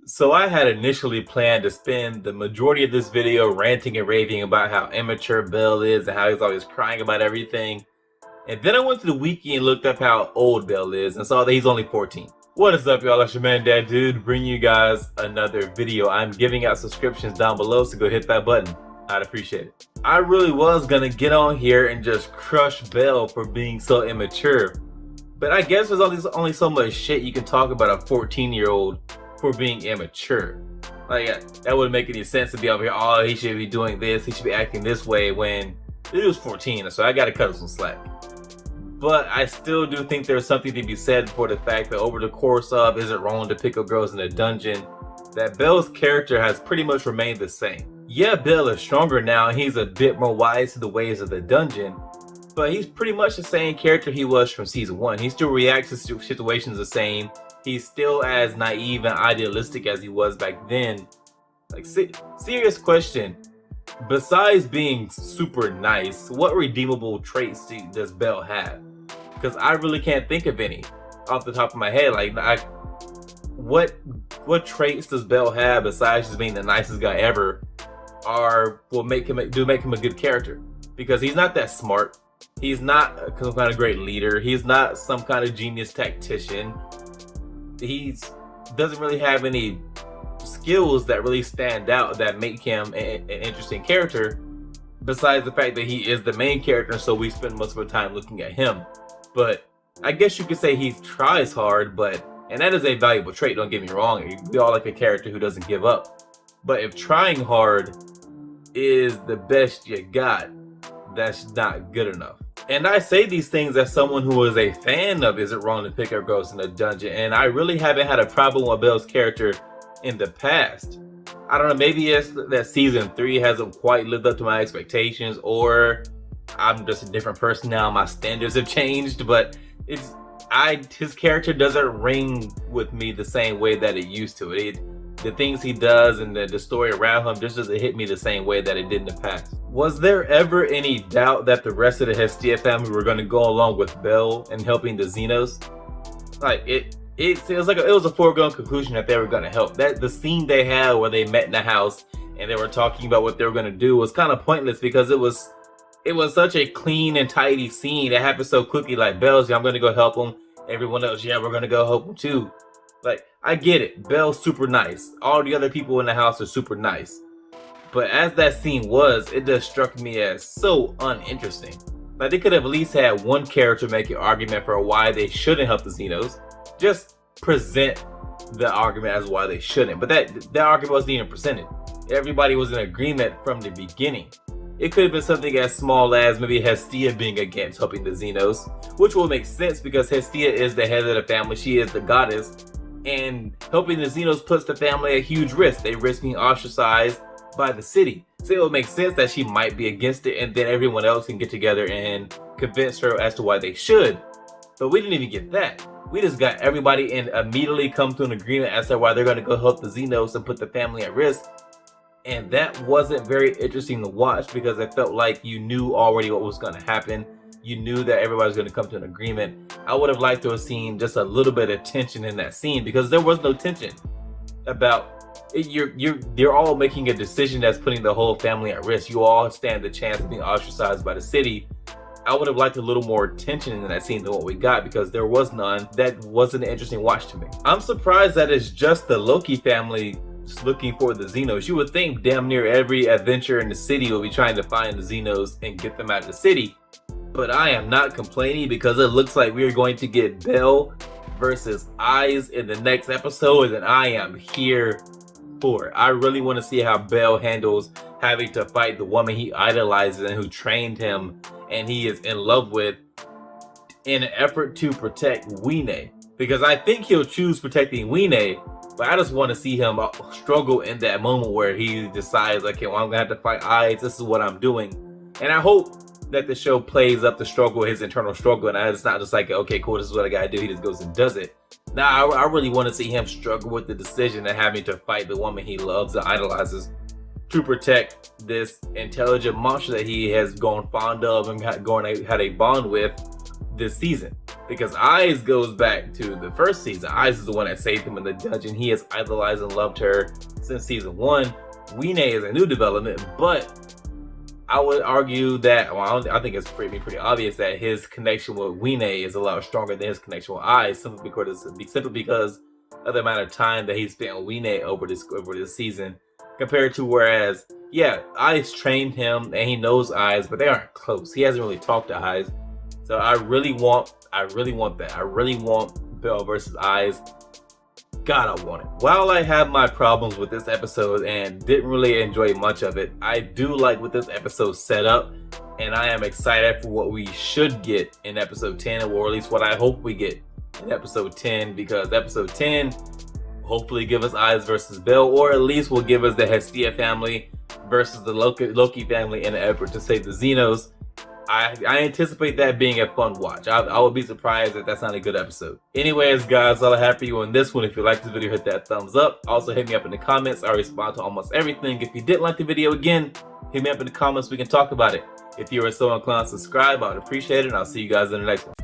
So I had initially planned to spend the majority of this video ranting and raving about how immature Bill is and how he's always crying about everything. And then I went to the wiki and looked up how old Bill is and saw that he's only 14. What is up, y'all? It's your man, Dad Dude, bringing you guys another video. I'm giving out subscriptions down below, so go hit that button. I'd appreciate it. I really was gonna get on here and just crush Bill for being so immature. But I guess there's only so much shit you can talk about a 14-year-old for being immature. Like, that wouldn't make any sense to be over here, oh, he should be doing this, he should be acting this way, when he was 14, so I gotta cut him some slack. But I still do think there's something to be said for the fact that over the course of Is It Wrong to Pick Up Girls in a Dungeon, that Bill's character has pretty much remained the same. Yeah, Bill is stronger now, and he's a bit more wise to the ways of the dungeon, but he's pretty much the same character he was from season 1. He still reacts to situations the same. He's still as naive and idealistic as he was back then. Like, serious question. Besides being super nice, what redeemable traits does Bill have? Because I really can't think of any off the top of my head. Like, what traits does Bill have besides just being the nicest guy ever, will make him a good character? Because he's not that smart. He's not some kind of great leader. He's not some kind of genius tactician. He doesn't really have any skills that really stand out that make him an interesting character, besides the fact that he is the main character, so we spend most of our time looking at him. But I guess you could say he tries hard, and that is a valuable trait, don't get me wrong. We all like a character who doesn't give up. But if trying hard is the best you got, that's not good enough. And I say these things as someone who is a fan of Is It Wrong to Pick Up Girls in a Dungeon, and I really haven't had a problem with Bill's character in the past. I don't know, maybe it's that season 3 hasn't quite lived up to my expectations, or I'm just a different person now, my standards have changed, but his character doesn't ring with me the same way that it used to. The things he does and the story around him just doesn't hit me the same way that it did in the past. Was there ever any doubt that the rest of the Hestia family were going to go along with Bill and helping the Xenos? Like, it was a foregone conclusion that they were going to help. That the scene they had where they met in the house and they were talking about what they were going to do was kind of pointless, because it was such a clean and tidy scene. It happened so quickly. Like, Bill's, yeah, I'm going to go help him. Everyone else, yeah, we're going to go help him too. Like, I get it. Bill's super nice. All the other people in the house are super nice. But as that scene was, it just struck me as so uninteresting. Like, they could have at least had one character make an argument for why they shouldn't help the Xenos. Just present the argument as why they shouldn't. But that argument wasn't even presented. Everybody was in agreement from the beginning. It could have been something as small as maybe Hestia being against helping the Xenos, which will make sense because Hestia is the head of the family. She is the goddess. And helping the Xenos puts the family at huge risk. They risk being ostracized by the city. So it would make sense that she might be against it, and then everyone else can get together and convince her as to why they should. But we didn't even get that. We just got everybody and immediately come to an agreement as to why they're going to go help the Xenos and put the family at risk. And that wasn't very interesting to watch, because it felt like you knew already what was going to happen. You knew that everybody was going to come to an agreement. I would have liked to have seen just a little bit of tension in that scene, because there was no tension about it. You're all making a decision that's putting the whole family at risk. You all stand the chance of being ostracized by the city. I would have liked a little more tension in that scene than what we got, because there was none. That wasn't an interesting watch to me. I'm surprised that it's just the Loki family looking for the Xenos. You would think damn near every adventure in the city will be trying to find the Xenos and get them out of the city. But I am not complaining, because it looks like we are going to get Bell versus Eyes in the next episode, and I am here for it. I really want to see how Bell handles having to fight the woman he idolizes and who trained him and he is in love with, in an effort to protect Wine. Because I think he'll choose protecting Wine, but I just want to see him struggle in that moment where he decides, okay, well, I'm going to have to fight Eyes. This is what I'm doing. And I hope that the show plays up the struggle, his internal struggle, and it's not just like, okay, cool, this is what I gotta do, he just goes and does it. Now, I really want to see him struggle with the decision of having to fight the woman he loves and idolizes to protect this intelligent monster that he has grown fond of and had a bond with this season. because Eyes goes back to the first season. Eyes is the one that saved him in the dungeon. He has idolized and loved her since season 1. Wine is a new development, but I would argue that, well, I think it's pretty obvious that his connection with Wine is a lot stronger than his connection with Eyes, simply because of the amount of time that he spent with Wine over this season, compared to whereas, yeah, Eyes trained him and he knows Eyes, but they aren't close. He hasn't really talked to Eyes, so I really want that. I really want Bell versus Eyes. God, I want it. While I have my problems with this episode and didn't really enjoy much of it, I do like what this episode set up, and I am excited for what we should get in episode 10, or at least what I hope we get in episode 10, because episode 10 will hopefully give us Eyes versus Bell, or at least will give us the Hestia family versus the Loki family in an effort to save the Xenos. I anticipate that being a fun watch. I would be surprised if that's not a good episode. Anyways, guys, all I have for you on this one. If you like this video, hit that thumbs up. Also, hit me up in the comments. I respond to almost everything. If you didn't like the video, again, hit me up in the comments. We can talk about it. If you are so inclined to subscribe, I would appreciate it. And I'll see you guys in the next one.